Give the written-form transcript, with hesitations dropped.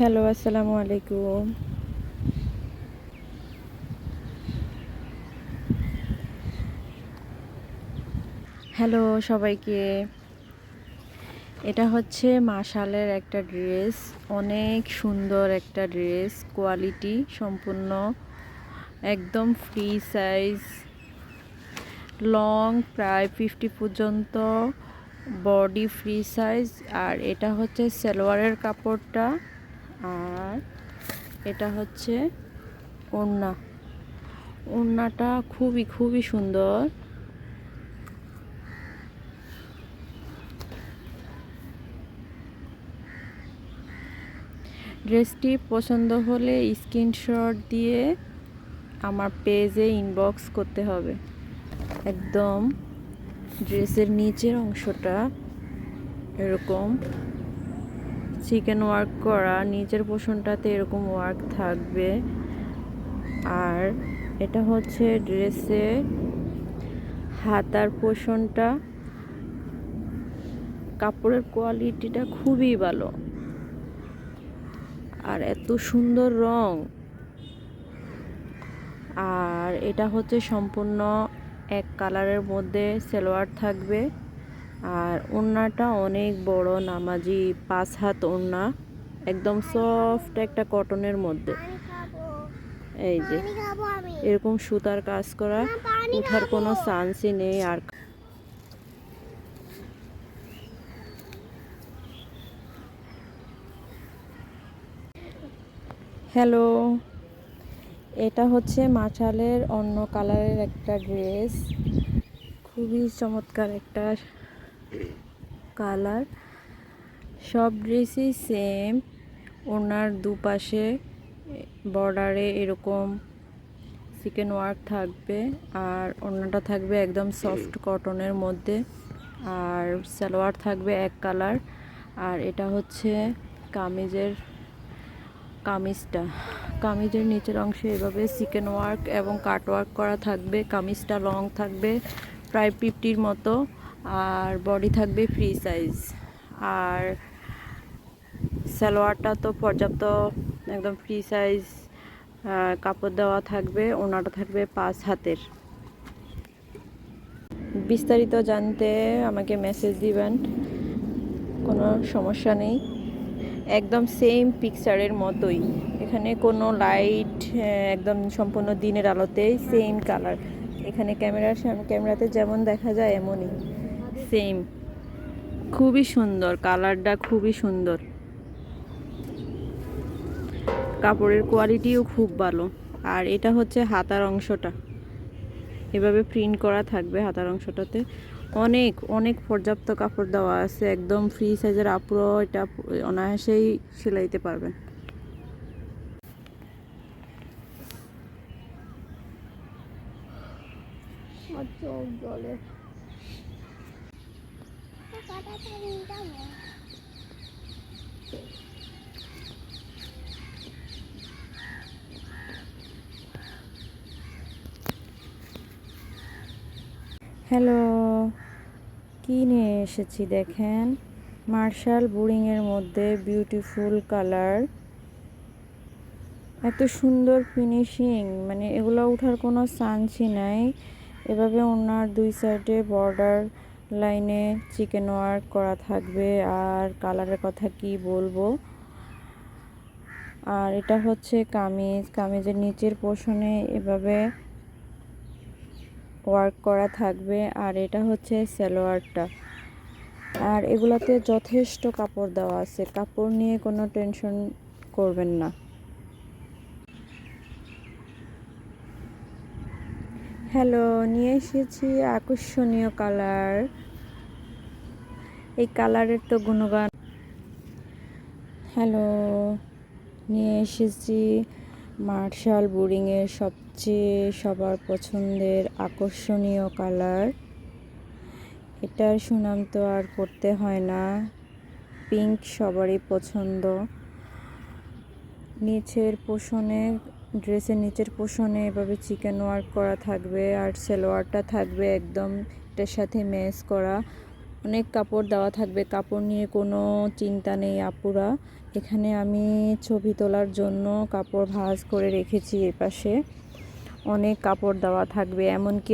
Hello, আসসালামু আলাইকুম। Hello সবাইকে। এটা হচ্ছে মাশালের একটা ড্রেস। অনেক সুন্দর একটা ড্রেস, কোয়ালিটি সম্পূর্ণ, একদম ফ্রি সাইজ, লং প্রায় 50 পর্যন্ত, বডি ফ্রি সাইজ। আর এটা হচ্ছে সালোয়ারের কাপড়টা, আর এটা হচ্ছে ওড়না। ওড়নাটা খুবই খুবই সুন্দর। ড্রেসটি পছন্দ হলে স্ক্রিনশট দিয়ে আমার পেজে ইনবক্স করতে হবে। একদম ড্রেসের নিচের অংশটা এরকম চিকেন ওয়ার্ক করা, নিচের পোর্শনটাতে এরকম ওয়ার্ক থাকবে। আর এটা হচ্ছে ড্রেসের হাতার পোর্শনটা। কাপড়ের কোয়ালিটিটা খুবই ভালো, আর এত সুন্দর রং। আর এটা হচ্ছে সম্পূর্ণ এক কালারের মধ্যে সালোয়ার থাকবে। আর ওড়নাটা অনেক বড়, নামাজি 5 হাত ওড়না, একদম সফট একটা কটনের মধ্যে। এই যে এরকম সুতার কাজ করা, ওঠার কোনো চান্সই নেই। আর হ্যালো, এটা হচ্ছে মাশালের অন্য কালারের একটা ড্রেস, খুবই চমৎকার একটা কালার। সব ড্রেসই সেম। ওনার দুপাশে বর্ডারে এরকম চিকেন ওয়ার্ক থাকবে, আর ওড়নাটা থাকবে একদম সফট কটনের মধ্যে, আর সালোয়ার থাকবে এক কালার। আর এটা হচ্ছে কামিজের নিচের অংশে এভাবে চিকেন ওয়ার্ক এবং কাট ওয়ার্ক করা থাকবে। কামিজটা লং থাকবে প্রায় 50-র মতো, আর বডি থাকবে ফ্রি সাইজ। আর সালোয়ারটা তো পর্যাপ্ত, একদম ফ্রি সাইজ কাপড় দেওয়া থাকবে। ওড়নাটা থাকবে 5 হাতের। বিস্তারিত জানতে আমাকে মেসেজ দিবেন, কোনো সমস্যা নেই। একদম সেম পিকচারের মতোই, এখানে কোনো লাইট, একদম সম্পূর্ণ দিনের আলোতেই সেম কালার। এখানে ক্যামেরাতে যেমন দেখা যায় এমনই সেম। খুবই সুন্দর কালারটা, খুবই সুন্দর। কাপড়ের কোয়ালিটিও খুব ভালো। আর এটা হচ্ছে হাতার অংশটা, এভাবে প্রিন্ট করা থাকবে হাতার অংশটাতে। অনেক অনেক পর্যাপ্ত কাপড় দেওয়া আছে, একদম ফ্রি সাইজের। আপুরো এটা অনায়াসেই সেলাইতে পারবেন। হ্যালো, কি নিয়ে এসেছি দেখেন। মার্শাল বোরিংয়ের মধ্যে বিউটিফুল কালার, এত সুন্দর ফিনিশিং, মানে এগুলো ওঠার কোনো চান্সই নাই। এভাবে ওনার দুই সাইডে বর্ডার লাইনে চিকেন ওয়ার্ক করা থাকবে। আর কালারের কথা কি বলবো। আর এটা হচ্ছে কামিজের নিচের পোর্শনে এভাবে ওয়ার্ক করা থাকবে। আর এটা হচ্ছে সালোয়ারটা। আর এগুলাতে যথেষ্ট কাপড় দেওয়া আছে, কাপড় নিয়ে কোনো টেনশন করবেন না। হ্যালো, নিয়ে এসেছি আকর্ষণীয় কালার। এই কালারের তো গুণগান। হ্যালো, নিয়ে এসেছি মার্শাল বোরিংয়ের সবচেয়ে সবার পছন্দের আকর্ষণীয় কালার। এটার সুনাম তো আর করতে হয় না, পিঙ্ক সবারই পছন্দ। ড্রেসের নিচের পোর্শনে এভাবে চিকেন ওয়ার্ক করা থাকবে, আর সালোয়ারটা থাকবে একদম এটার সাথে ম্যাচ করা। অনেক কাপড় দেওয়া থাকবে, কাপড় নিয়ে কোনো চিন্তা নেই আপুরা। এখানে আমি ছবি তোলার জন্য কাপড় ভাঁজ করে রেখেছি। এপাশে অনেক কাপড় দেওয়া থাকবে, এমনকি